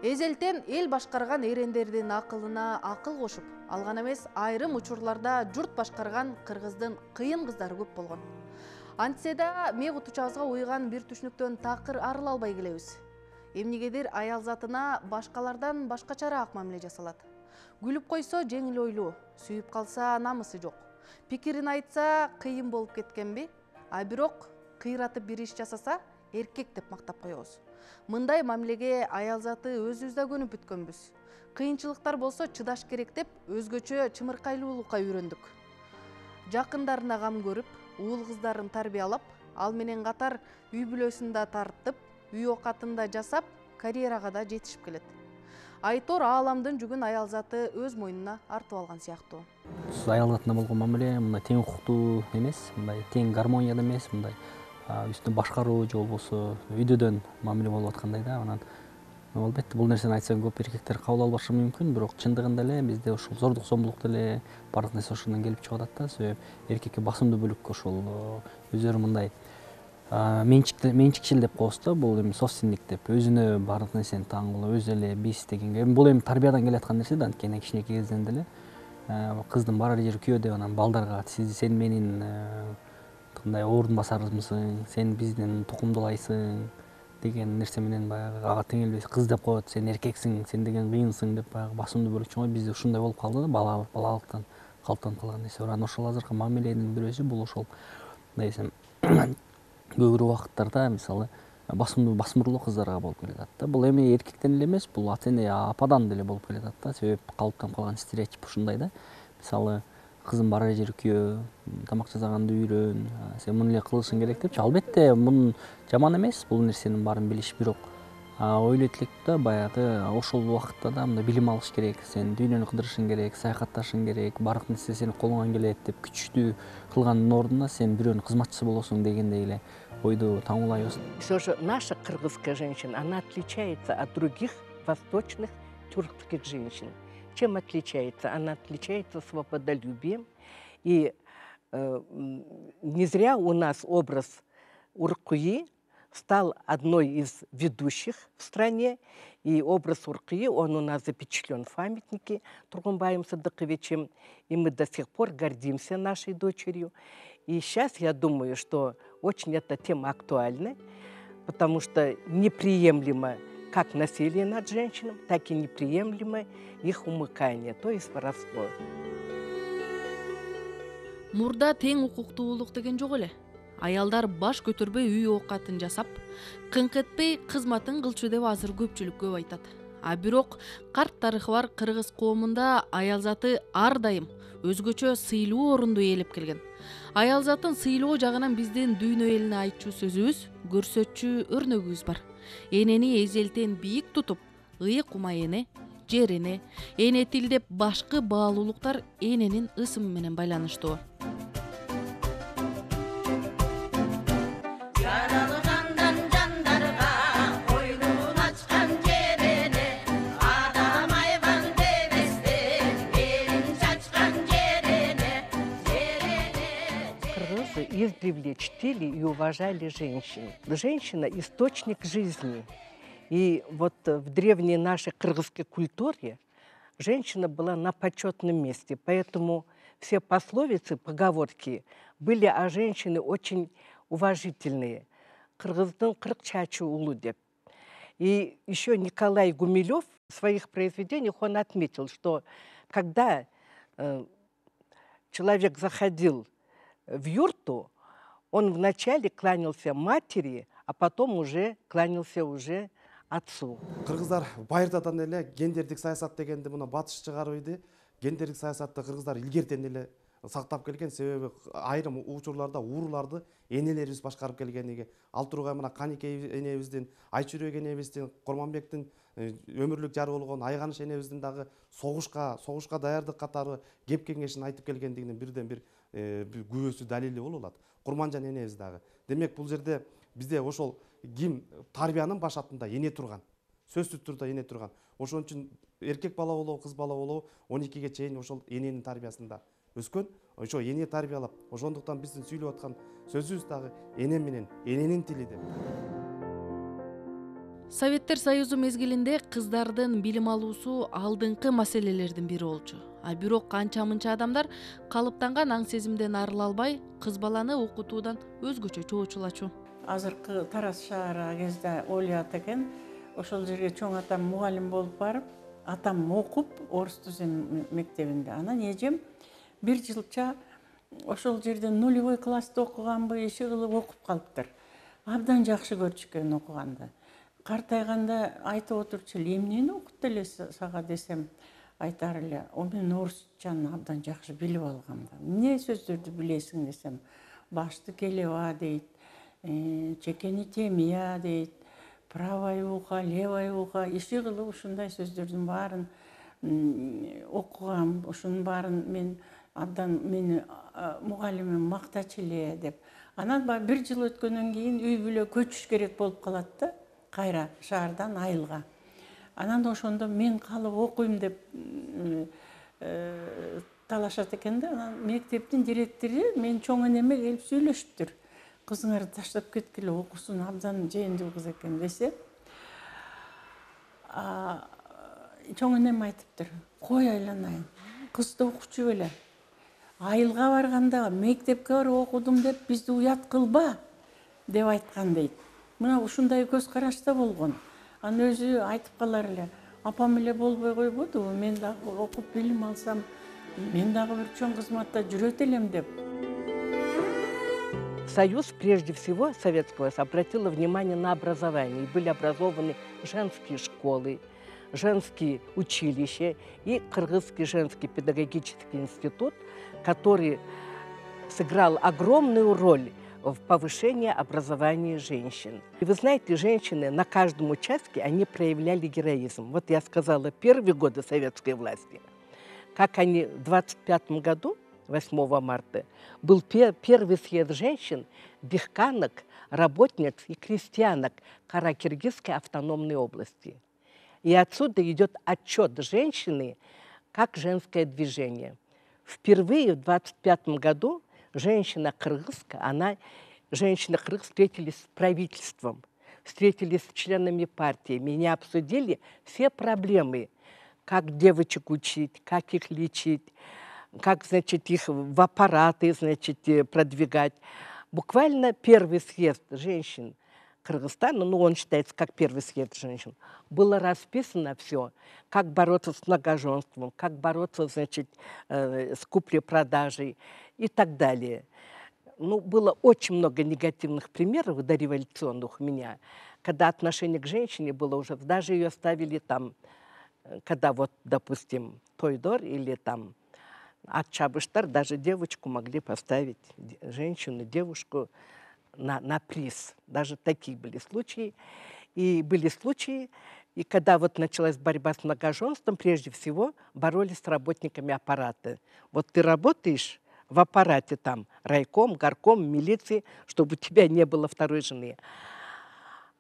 Эзелтен эл башкарган эрендердин акылына акыл кошуп, алган эмес айрым учурларда журт башкарган кыргыздын кыйын кыздары көп болгон. Антсе да мек утучабызга уйган бир түшүнүктөн такыр арыла албай келебиз. Эмнегедир аял затына башкалардан башкачараак мамиле жасалат. Күлүп койсо жеңил ойлуу, сүйүп калса намысы жок. Пикирин айтса кыйын болуп кеткенби? А бирок кыйратып бир иш жасаса эркек деп мактап коебуз. Мындай мамилеге аял заты өзүбүз да көнүп бүткөнбүз. Кыйынчылыктар болсо чыдаш керек деп өзгөчө чымыркайлуулукка үйрөндүк. Жакындарына кам көрүп, уул кыздарын тарбиялап, ал менен катар үй бүлөсүн да тартып, үй оокатын да жасап, карьерага да жетишип келет. Айтор ааламдын жүгүн аял заты өз мойнуна артып алган сыяктуу. Аял затына болгон мамиле мындай тең укуктуу эмес, мындай тең гармонияда эмес, мындай үстүн башкаруу же болбосо үйдөдөн мамиле болуп аткандай да. Анан албетте бул нерсени айтсам көп эркектер кабыл албашы мүмкүн, бирок чындыгында эле бизде ушул зордук зомбулукта эле бардык нерсе ошондон келип чыгып атат да. Себеп эркекке басымдуу бөлүккө ошол өздөрү мындай менчикчил деп коебуз да, бул эми собственник деп, өзүнө бардык нерсени таңгылоо, өзү эле биз дегенге. Бул эми тарбиядан келаткан нерсе да, анткени кичинекей кезден деле кыздын барар жери күйөө деп анан балдарга сен менин мындай ордун басарымсың, сен биздин тукумдулайсың деген нерсе менен баягы ага теңелбес кыз деп коет, сен эркексиң, сен деген кыйынсың деп баягы басымдуу бөлүкчү. Бизде ушундай болуп калды да, балалыктан калыптанып калган нерсе бар. Анан ошол азыркы мамиленин бир өзү бул ошол мындай десем көбүрөөк убакыттарда мисалы басымдуулуу кыздарга болуп келатат да. Бул эми эркектен эле эмес, бул ата эне ападан деле болуп келатат да. Себеп калыптанып калган стереотип ушундай да. Мисалы кызым барар жери күйөө, тамак жасаганды үйрөн, сен муну эле кылышың керек депчи. Албетте мунун жаман эмес, бул нерсенин баарын билиш, бирок ойлойт элек да, баягы ошол убакытта да мындай билим алыш керек, сен дүйнөнү кыдырышың керек, саякатташың керек, баардык нерсе сени колуңан келет деп күчтүү кылгандын ордуна сен бирөөнүн кызматчысы болосуң дегендей эле ойду таңуулайбыз. Все же наша кыргызская женщина, она отличается от других восточных тюркских женщин. Чем отличается? Она отличается свободолюбием. И не зря у нас образ Уркуи стал одной из ведущих в стране. И образ Уркуи, он у нас запечатлен в памятнике Тургунбаем Садыковичем. И мы до сих пор гордимся нашей дочерью. И сейчас я думаю, что очень эта тема актуальна, потому что неприемлемо как насилие над женщинами, так и неприемлемо их умыкание, то есть воровство. Мурда тең укуктуулук деген жок эле. Аялдар баш көтөрбөй үй оокатын жасап, кыңк этпей кызматын кылчу деп азыр көпчүлүк көп айтат. А бирок карт тарыхы бар кыргыз коомунда аял заты ар дайым өзгөчө сыйлуу орунду ээлеп келген. Аял затын сыйлоо жагынан биздин дүйнө элине айтчу сөзүбүз, көрсөтчү өрнөгүбүз бар. Энени эзелтен бийик тутуп, ыйык ума эне, жер эне, эне тил деп башкы баалуулуктар эненин ысымы менен байланыштуу. Издревле чтили и уважали женщин. Женщина – источник жизни. И вот в древней нашей кыргызской культуре женщина была на почетном месте. Поэтому все пословицы, поговорки были о женщине очень уважительные. Кыргыздын кырк чачы улу деп. И еще Николай Гумилев в своих произведениях он отметил, что когда человек заходил в юрту, он вначале кланялся матери, а потом уже кланялся уже отцу. Кыргыздар байыртадан эле гендердик саясат дегенди мына батыш чыгарып гендердик саясатты кыргыздар илгертен эле сактап келген. Себеби айрым учурларда урууларды энелерибиз башкарып келгениге. Ал тургай мына Каникей энебиздин, Айчүрөк энебиздин, Корманбектин өмүрлүк жары болгон Айганыш энебиздин дагы согушка даярдык катары кеп кеңешин айтып келгендигинин бирден бир күбөсү далили болуп алат. Курманжан энебиз дагы. Демек бул жерде бизде ошол ким тарбиянын башатында эне турган. Сөзсүз турда эне турган. Ошон үчүн эркек бала болобу, кыз бала болобу 12ге чейин ошол эненин тарбиясында өскөн. Ошо эне тарбиялап, ошондуктан биздин сүйлөп аткан сөзүбүз дагы эне менен эненин тили деп. Советтер Союзу мезгилинде кыздардын билим алуусу алдыңкы маселелердин бири болчу. А бирок канча-мынча адамдар калыптанган аң сезимден арыла албай, кыз баланы окутуудан өзгөчө чоочулачу. Азыркы Тарас шаары кезде ойлойт экен, ошол жерге чоң атам мугалим болуп барып, атам окуп орус түзем мектебинде. Анан эжем бир жылча ошол жерде нулевой класста окуганбы, иши кылып окуп калыптыр. Абдан жакшы көрчүкөн окуганды. Картайганда айтып отурчу эле, эмнени окуп эле сага десем, айтар эле, мен орусчаны абдан жакшы билип алгам. Эмне сөздөрдү билесиң десем, башты келева дейт, чекени темия дейт, правое ухо, левое ухо, иши кылып ушундай сөздөрдүн баарын окугам, ушунун баарын мен абдан мени мугалимим мактачу эле деп. Анан бир жыл өткөндөн кийин үй бүлө көчүш керек болуп калат да, кайра шаардан айылга. Анан ошондо мен калып окуйм деп талашат экен да. Анан мектептин директору мен чоң энеме келип сүйлөшүптүр. Кызыңарды таштап кеткиле, окусун, абдан жээнди кыз экен десе. Чоң энем айтыптыр, кой айланайын, кызды окучу беле. Айылга барганда мектепке барып окудум деп бизди уят кылба деп айткан дейт. Мына ушундай көз карашта болгон. Анан өзү айтып калар эле, апам эле болбой койбодубу, мен дагы окуп билим алсам, мен дагы бир чоң кызматта жүрөт элем деп. Союз, прежде всего, Советский Союз, обратила внимание на образование. И были образованы женские школы, женские училища и Кыргызский женский педагогический институт, который сыграл огромную роль в повышении образования женщин. И вы знаете, женщины на каждом участке, они проявляли героизм. Вот я сказала, первые годы советской власти, как они в 25 году, 8 марта, был первый съезд женщин, дихканок, работниц и крестьянок Каракиргизской автономной области. И отсюда идет отчет женщины как женское движение. Впервые в 25 году женщины кыргызские встретились с правительством, встретились с членами партии, меня обсудили все проблемы, как девочек учить, как их лечить, как, значит, их в аппараты, значит, продвигать. Буквально первый съезд женщин Кыргызстана, ну, он считается как первый съезд женщин, было расписано все, как бороться с многоженством, как бороться, значит, с куплей-продажей и так далее. Ну, было очень много негативных примеров дореволюционных у меня, когда отношение к женщине было уже, даже ее ставили там, когда вот, допустим, Тойдор или там от Чабыштар, даже девочку могли поставить, женщину, девушку, на приз. Даже такие были случаи. И были случаи, и когда вот началась борьба с многоженством, прежде всего боролись с работниками аппарата. Вот ты работаешь в аппарате там, райком, горком, милиции, чтобы у тебя не было второй жены.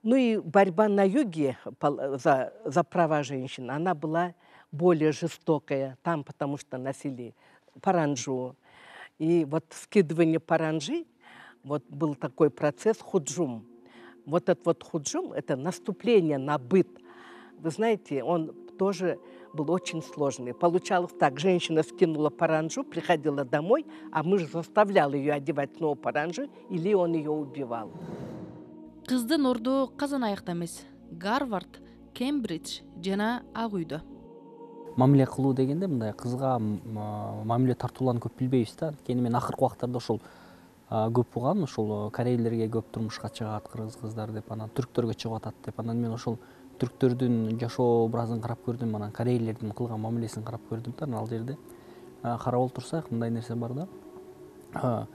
Ну и борьба на юге за права женщин, она была более жестокая там, потому что носили паранджу. И вот скидывание паранджи, вот был такой процесс худжум. Вот этот вот худжум – это наступление на быт. Вы знаете, он тоже был очень сложный. Получалось так, женщина скинула паранджу, приходила домой, а муж заставлял ее одевать снова паранджу, или он ее убивал. Кыздын орду казан аякта эмес. Гарвард, Кембридж жана Ак үйдө. Мамиле кылуу дегенде мындай кызга мамиле тартууларын көп билбейбиз да. Анткени мен акыркы убактарда ошол көп угам, ошол корейлерге көп турмушка чыгат кыргыз кыздар деп, анан түрктөргө чыгып атат деп. Анан мен ошол түрктөрдүн жашоо образын карап көрдүм, анан корейлердин кылган мамилесин карап көрдүм да. Ал жерде карап олтурсак мындай нерсе бар да.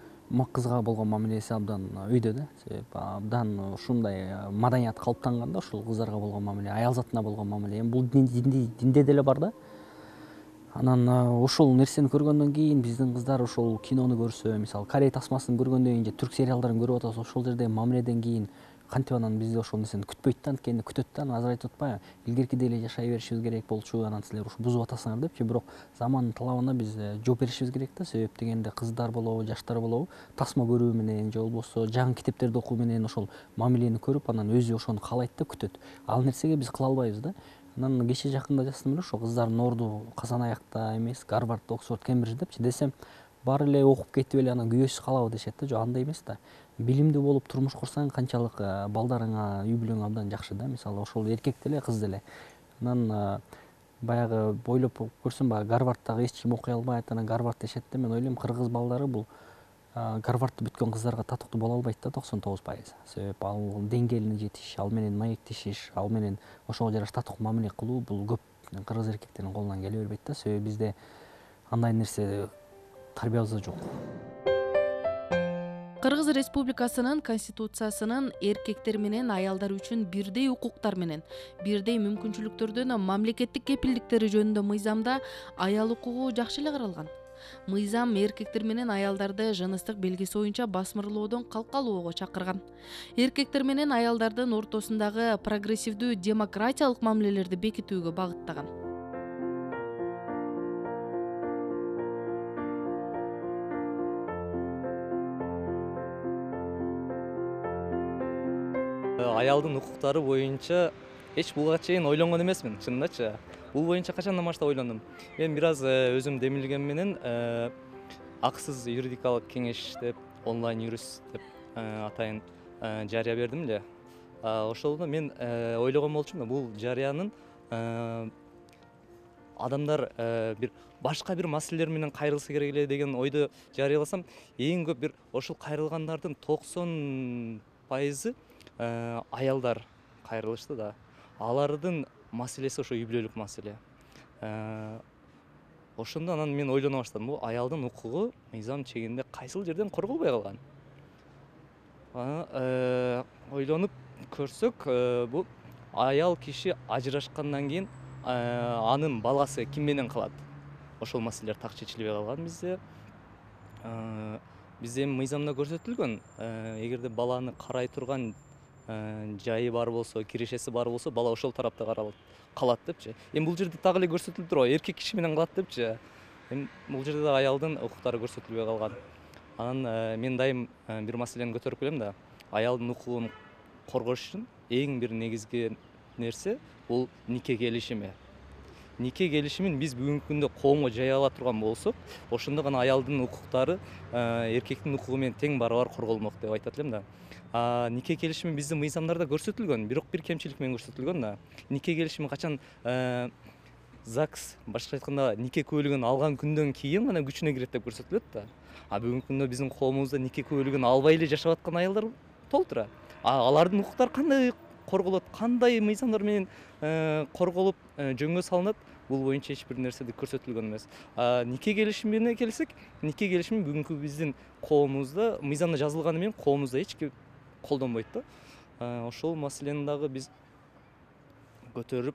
Кызга болгон мамилеси абдан өйдө да. Себеп абдан ушундай маданият калыптанган да, ушул кыздарга болгон мамиле, аял затына болгон мамиле. Эми бул динде деле бар да. Анан ошол нерсени көргөндөн кийин биздин кыздар ошол кинону көрсө, мисалы Корей тасмасын көргөндөн кийин же түрк сериалдарын көрүп атабыз, ошол жердеги мамиледен кийин кантип анан бизде ошол нерсени күтпөйт да, анткени күтөт да, анан азыр айтып атпайбы, илгеркидей эле жашай беришибиз керек болчу, анан силер ушу бузуп атасыңар депчи. Бирок замандын талабына биз жооп беришибиз керек да. Себеп дегенде кыздар болобу, жаштар болобу, тасма көрүү менен же болбосо жаңы китептерди окуу менен ошол мамилени көрүп, анан өзү ошону каалайт да, күтөт. Ал нерсеге биз кыла албайбыз да. Анан кечээ жакында жаздым эле, ошо кыздардын орду казан аякта эмес, Гарвардда, Оксфорд, Кембридж депчи. Десем, баары эле окуп кетип эле анан күйөөсүз калабы дешет да. Жок, андай эмес да. Билимдүү болуп турмуш курсаң канчалык балдарыңа, үй бүлөң абдан жакшы да. Мисалы ошол эркек деле, кыз деле. Анан баягы ойлоп көрсөм, баягы Гарвардтагы эч ким окуй албайт, анан Гарвард дешет да. Мен ойлойм, кыргыз балдары бул Гарвардты бүткөн кыздарга татыктуу боло албайт да, 99%. Себеп ал деңгээлине жетиш, ал менен маектешиш, ал менен ошого жараша татыктуу мамиле кылуу бул көп кыргыз эркектеринин колунан келе бербейт да. Себеби бизде андай нерсе тарбиябызда жок. Кыргыз Республикасынын Конституциясынын эркектер менен аялдар үчүн бирдей укуктар менен бирдей мүмкүнчүлүктөрдүн мамлекеттик кепилдиктери жөнүндө мыйзамда аял укугу жакшы эле каралган. Мыйзам эркектер менен аялдарды жыныстык белгиси боюнча басмырлоодон калкалоого чакырган. Эркектер менен аялдардын ортосундагы прогрессивдүү демократиялык мамилелерди бекитүүгө багыттаган. Аялдын укуктары боюнча эч буга чейин ойлонгон эмесмин, чынындачы. Бул боюнча качандан баштап ойлондум. Мен бир аз өзүм демилгем менен акысыз юридикалык кеңеш деп, онлайн юрист деп атайын жарыя бердим эле. Ошолдо мен ойлогон болчумун да, бул жарыянын адамдар бир башка бир маселелер менен кайрылса керек эле деген ойду жарыяласам, эң көп бир ошол кайрылгандардын 90% аялдар кайрылышты да. Алардын маселеси ошо үй бүлөлүк маселе. Ошондо анан мен ойлоно баштадым, бул аялдын укугу мыйзам чегинде кайсыл жерден корголбой калган. Ойлонуп көрсөк, бул аял киши ажырашкандан кийин анын баласы ким менен калат? Ошол маселелер так чечилбей калган bizde. Bizde мыйзамда көрсөтүлгөн, эгерде баланы карай турган жайы бар болсо, кирешеси бар болсо, бала ошол тарапта калат депчи. Эми бул жерде так эле көрсөтүлүп турбайбы, эркек киши менен калат депчи. Эми бул жерде да аялдын укуктары көрсөтүлбөй калган. Анан мен дайым бир маселени көтөрүп келем да, аялдын укугун коргош үчүн эң бир негизги нерсе бул нике келишими. Нике келишимин биз бүгүнкү күндө коомго жая ала турган болсок, ошондо гана аялдын укуктары эркектин укугу менен тең барабар корголмок деп айтат элем да. Нике келишими биздин мыйзамдарда көрсөтүлгөн, бирок бир кемчилик менен көрсөтүлгөн да. Нике келишими качан ЗАГС, башка айтканда нике күбөлүгүн алган күндөн кийин гана күчүнө кирет деп көрсөтүлөт да. Бүгүнкү күндө биздин коомубузда нике күбөлүгүн албай эле жашап аткан аялдар толтура. Алардын укуктары кандай корголот, кандай мыйзамдар менен корголуп жөнгө салынат, бул боюнча эч бир нерседе көрсөтүлгөн эмес. Нике келишимине келсек, нике келишими бүгүнкү биздин коомубузда мыйзамда жазылганы менен коомубузда эч ким колдонбойт да. Ошол маселени дагы биз көтөрүп,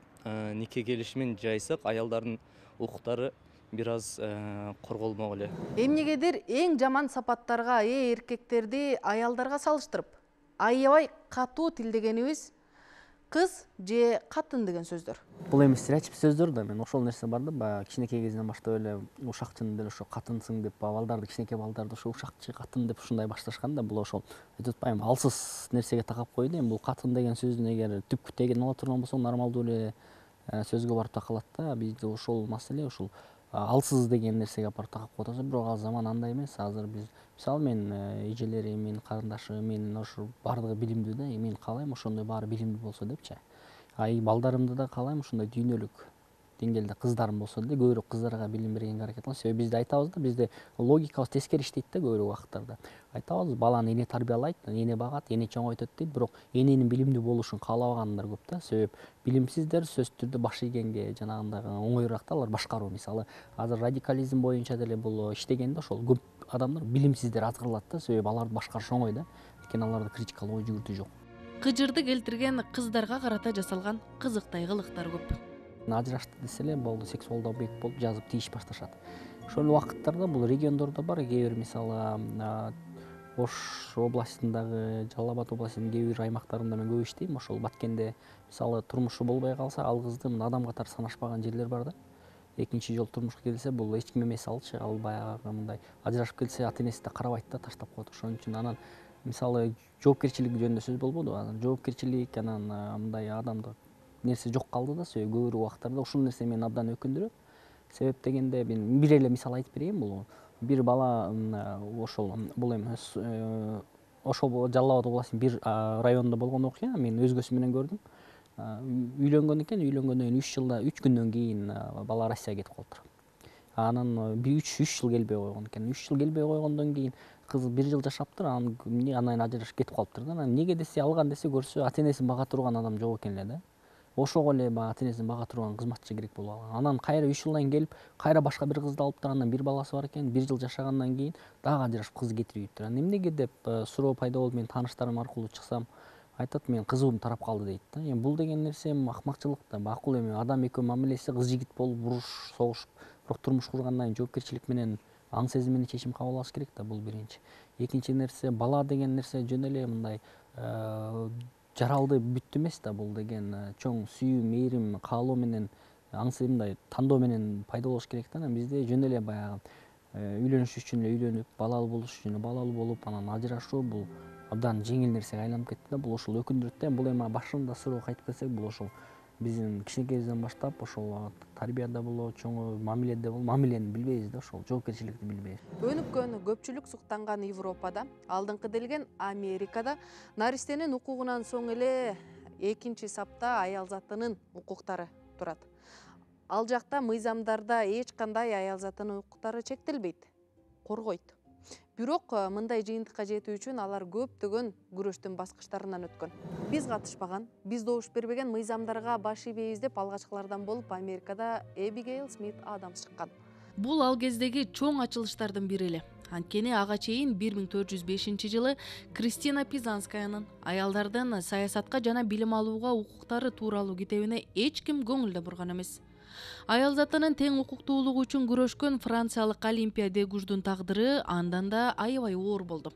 нике келишимин жайсак, аялдардын укуктары бир аз корголмок эле. Эмнегедир эң жаман сапаттарга ээ эркектерди аялдарга салыштырып, аябай катуу тилдегенибиз кыз же катын деген сөздөр. Бул эми стереотип сөздөр да, мен ошол нерсе бар да, баягы кичинекей кезинен баштап эле ушакчын деле ошо катынсың деп, балдарды, кичинекей балдарды ошо ушакчы, катын деп ушундай башташкан да. Бул ошол айтып атпаймынбы, алсыз нерсеге такап койду. Эми бул катын деген сөздүн эгер түпкү тегин ала турган болсоң, нормалдуу эле сөзгө барып такалат да. Бизде ошол маселе, ошол алсыз деген нерсеге барып такап коюп атат. Бирок азыр заман андай эмес. Азыр биз, мисалы мен эжелерим, менин карындашым, мен ошо бардыгы билимдүү да. Мен каалайм ошондой баары билимдүү болсо депчи. Балдарымды да каалайм ушундай дүйнөлүк деңгээлде кыздарым болсо деле көбүрөөк кыздарга билим бергенге аракет кылам. Себеби бизде айтабыз да, бизде логикабыз тескери иштейт да көбүрөөк убакыттарда. Айтабыз, баланы эне тарбиялайт, эне багат, эне чоңойтот дейт, бирок эненин билимдүү болушун каалабагандар көп да. Себеп билимсиздер сөзсүз түрдө баш ийгенге жанагындай оңоюраак да алар башкаруу. Мисалы азыр радикализм боюнча деле бул иштегенде ошол көп адамдар билимсиздер азгырылат да. Себеби аларды башкарыш оңой да. Анткени аларда критикалык ой жүгүртүү жок. Кыжырды келтирген кыздарга карата жасалган кызыктай кылыктар көп. Ажырашты десе эле болду, сексуалдуу объект болуп жазып тийиш башташат. Ошол убакыттарда бул региондордо бар, кээ бир мисалы Ош областындагы, Жалал Абад областынын кээ бир аймактарында мен көп иштейм. Ошол Баткенде мисалы турмушу болбой калса, ал кызды мына адам катары санашпаган жерлер бар да. Экинчи жолу турмушка келсе, бул эч ким эмес алчы. Ал баягы мындай ажырашып келсе, ата энеси да карабайт да, таштап коет. Ошон үчүн анан мисалы жоопкерчилик жөнүндө сөз болбоду. Анан жоопкерчилик, анан мындай адамдык нерсе жок калды да, көбүрөөк убактарда. Ушул нерсе мени абдан өкүндүрөт. Себеп дегенде мен бир эле мисал айтып берейин. Бул бир бала ошол бул эми ошол Жалал Абад областынын бир районунда болгон окуя. Мен өзгөсү менен көрдүм. Үйлөнгөн экен, үйлөнгөндөн 3 күндөн кийин бала Россияга кетип калыптыр. Анан 3 жыл келбей койгон экен. 3 жыл келбей койгондон кийин кыз 1 жыл жашаптыр, анан ажырашып кетип калыптыр да. Анан эмнеге десе, алган десе көрсө, ата энесин бага турган адам жок экен эле да. Ошого эле ата энесин бага турган кызматчы керек болуп алган. Анан кайра 3 жылдан кийин келип, кайра башка бир кызды алыптыр. Андан бир баласы бар экен. 1 жыл жашагандан кийин дагы ажырашып кызды кетирип ийиптир. Анан эмнеге деп суроо пайда болуп, мен тааныштарым аркылуу чыксам, айтат, мен кызым тарап калды дейт да. Эми бул деген нерсе акмакчылык да. Макул эми адам экөө мамилеси, кыз жигит болуп уруш, согушуп, бирок турмуш кургандан кийин жоопкерчилик менен аң сезим менен чечим кабыл алыш керек да, бул биринчи. Экинчи нерсе, бала деген нерсе жөн эле мындай жаралды бүт эмес да. Бул деген чоң сүйүү, мээрим, каалоо менен, аң сезим мындай тандоо менен пайда болуш керек да. Анан бизде жөн эле баягы үйлөнүш үчүн эле үйлөнүп, балалуу болуш үчүн эле балалуу болуп, анан ажырашуу бул абдан жеңил нерсеге айланып кетти да. Бул ошол өкүндүрөт да. Бул эми башында суроо кайтып келсек, бул ошол биздин кичинекейибизден баштап ошол тарбияда болобу, чоң мамиледе болобу, мамилени билбейбиз да, ошол жоопкерчиликти билбейбиз. Өнүккөн көпчүлүк суктанган Европада, алдыңкы делген Америкада наристенин укугунан соң эле экинчи сапта аял затынын укуктары турат. Ал жакта мыйзамдарда эч кандай аял затынын укуктары чектелбейт, коргойт. Бирок мындай жыйынтыкка жетүү үчүн алар көптөгөн күрөштүн баскычтарынан өткөн. Биз катышпаган, биз добуш бербеген мыйзамдарга баш ийбейбиз деп алгачкылардан болуп Америкада Эбигейл Смит Адамс чыккан. Бул ал кездеги чоң ачылыштардын бири эле. Анткени ага чейин 1405-жылы Кристина Пизанскаянын аялдардын саясатка жана билим алууга укуктары тууралуу китебине эч ким көңүл да бурган эмес. Аял затынын тең укуктуулугу үчүн күрөшкөн франциялык Олимпия Дегуждун тагдыры андан да аябай оор болду.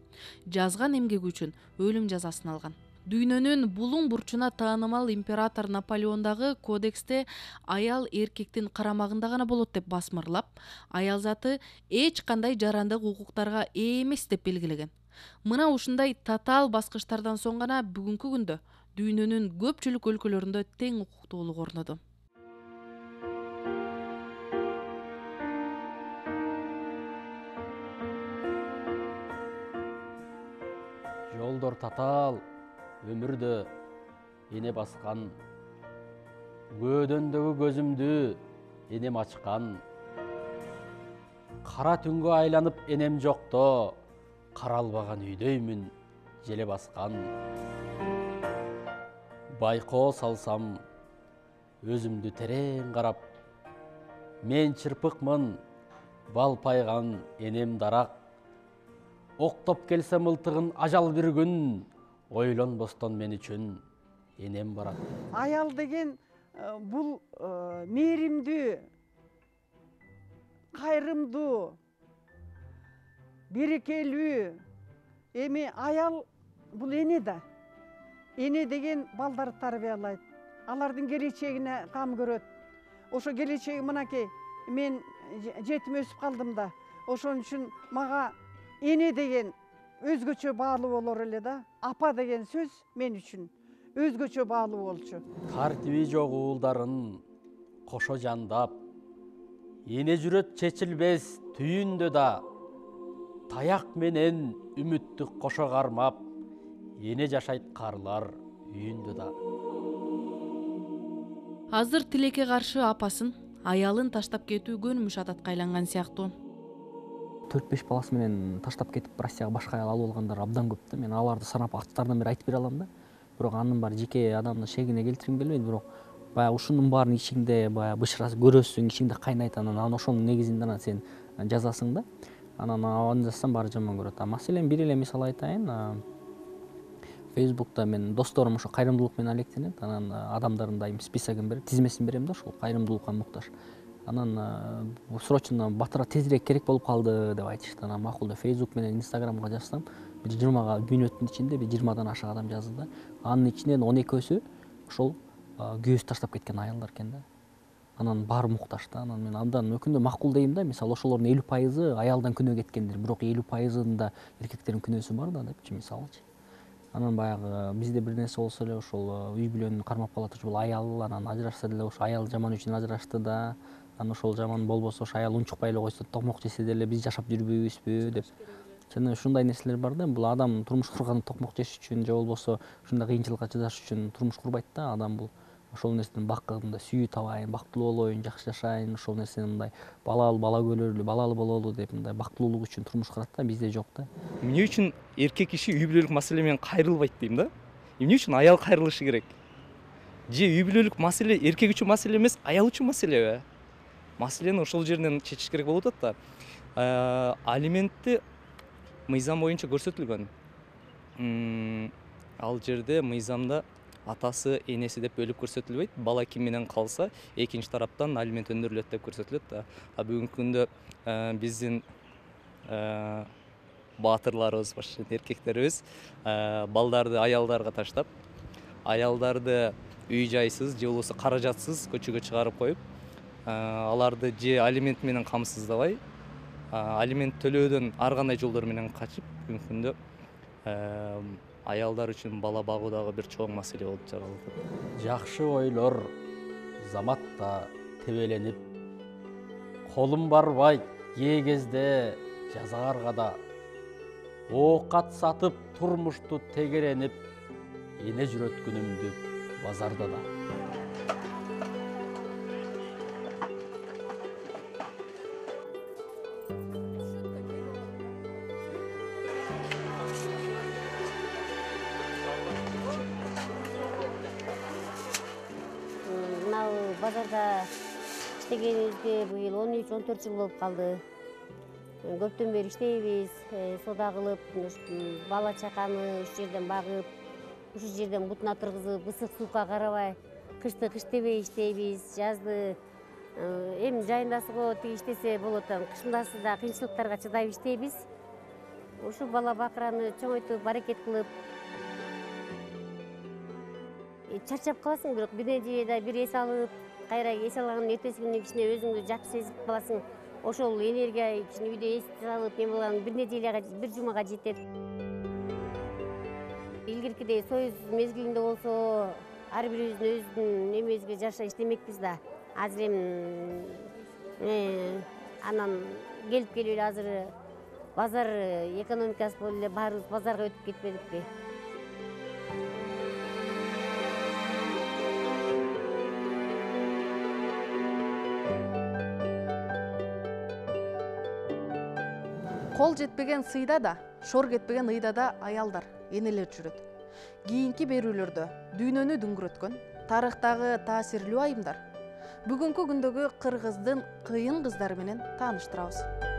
Жазган эмгеги үчүн өлүм жазасын алган. Дүйнөнүн булуң бурчуна таанымал император Наполеон дагы кодексте аял эркектин карамагында гана болот деп басмырлап, аял заты эч кандай жарандык укуктарга ээ эмес деп белгилеген. Мына ушундай татаал баскычтардан соң гана бүгүнкү күндө дүйнөнүн көпчүлүк өлкөлөрүндө тең укуктуулук орноду. Жолдор татаал, өмүрдө эне баскан, көдөндөгү көзүмдү энем ачкан. Кара түнгө айланып энем жокто, каралбаган үйдөймүн желе баскан. Байкоо салсам, өзүмдү терең карап, мен чырпыкмын, балпайган энем дарак. Октоп келсе мылтыгын ажал бир күн, ойлонбостон мен үчүн энем барат. Аял деген бул мээримдүү, кайрымдуу, берекелүү. Эми аял бул эне да. Эне деген балдарды тарбиялайт. Алардын келечегине кам көрөт. Ошо келечеги мынакей, мен жетим өсүп калдым да. Ошон үчүн мага эне деген өзгөчө баалуу болор эле да. Апа деген сөз мен үчүн өзгөчө баалуу болчу. Тартиби жок уулдарын кошо жандап, эне жүрөт чечилбес түйүндө да, таяк менен үмүттү кошо кармап, эне жашайт карлар үйүндө да. Азыр тилекке каршы апасын, аялын таштап кетүү көнүмүш адатка айланган сыяктуу. 4-5 баласы менен таштап кетип Россияга башка аял алып алгандар абдан көп да. Мен аларды санап аттардан бери айтып бере алам да. Бирок анын баары жеке адамдын шегине келтиргим келбейт. Бирок баягы ушунун баарын ичиңде баягы бышырасың, көрөсүң, ичиңде кайнайт, анан ошонун негизинде анан сен жазасың да. Анан аны жазсам баары жаман көрөт. Маселен бир эле мисал айтайын. Фейсбукта мен досторум ошо кайрымдуулук менен алектенет. Анан адамдардын дайым списогун берип, тизмесин берем да, ошол кайрымдуулукка муктаж. Анан срочно батыра тезирээк керек болуп калды деп айтышты. Анан макул деп Facebook менен Instagramга жазсам, бир 20 бүйнөттүн ичинде бир 20 ашык адам жазды да. Анын ичинен 12-сү ошол күйөөсү таштап кеткен аялдар экен да. Анан баары мукташ да. Анан мен абдан өкүндө макул дейм да. Мисалы ошолордун 50% аялдан күнөө кеткендир, бирок 50%-ында эркектердин күнөөсү бар да депчи мисалычы. Анан баягы бизде бир нерсе болсо эле ошол үй бүлөнү кармап кала турчу бул аял, анан ажырашса деле ошо аял жаман үчүн ажырашты да. Анан ошол жаман болбосо ошо аял унчукпай эле койсо, токмок жесе деле биз жашап жүрбөйбүзбү деп. Жана ушундай нерселер бар да. Бул адам турмуш курган токмок жеш үчүн же болбосо ушундай кыйынчылыкка чыдаш үчүн турмуш курбайт да. Адам бул ошол нерседен бакытында сүйүү табайын, бактылуу болоюн, жакшы жашайын, ошол нерсени мындай бала көрөлү, балалы бололу деп мындай бактылуулук үчүн турмуш курат да. Бизде жок да. Эмне үчүн эркек киши үй бүлөлүк маселе менен кайрылбайт дейм да. Эмне үчүн аял кайрылышы керек? Же үй бүлөлүк маселе эркек үчүн маселе эмес, аял үчүн маселеби? Маселени ошол жеринен чечиш керек болуп атат да. Алиментти мыйзам боюнча көрсөтүлгөн. Ал жерде мыйзамда атасы, энеси деп бөлүп көрсөтүлбөйт. Бала ким менен калса, экинчи тараптан алимент өндүрүлөт деп көрсөтүлөт да. Бүгүнкү күндө биздин баатырларыбыз, эркектерибиз балдарды аялдарга таштап, аялдарды үй жайсыз же болбосо каражатсыз көчөгө чыгарып коюп, аларды же алимент менен камсыздабай, алимент төлөөдөн ар кандай жолдор менен качып, бүгүнкү күндө аялдар үчүн бала багуу дагы бир чоң маселе болуп чыгарылат. Жакшы ойлор заматта тебеленип, колум барбайт кээ кезде жазаарга да, оокат сатып турмушту тегеренип, эне жүрөткүнүмдү базарда да. Базарда иштегенибизге быйыл 13-14 жыл болуп калды. Көптөн бери иштейбиз, соода кылып, бала чаканы ушул жерден багып, ушул жерден бутуна тургузуп, ысык суукка карабай, кышты кыш дебей иштейбиз, жазды эми жайындасыго тиги иштесе болот, кышындасы да кыйынчылыктарга чыдап иштейбиз. Ушул бала бакыраны чоңойтуп, аракет кылып, чарчап каласың, бирок бир нече бир эс алып, кайра эс алганын эртеси күнү кичине өзүңдү жакшы сезип каласың. Ошол энергия кичине үйдө эс алып, эме болган бир нече бир жумага жетет. Илгиркидей союз мезгилинде болсо, ар бирибиздин өзүнүн эмебизге жараша иштемекпиз да. Азыр эми анан келип эле азыр базар экономикасы болуп эле баарыбыз базарга өтүп кетпедикпи? Кол жетпеген сыйда да, шор кетпеген ыйда да аялдар, энелер жүрөт. Кийинки берүүлөрдө дүйнөнү дүңгүрөткөн тарыхтагы таасирлүү айымдар бүгүнкү күндөгү кыргыздын кыйын кыздары менен тааныштырабыз.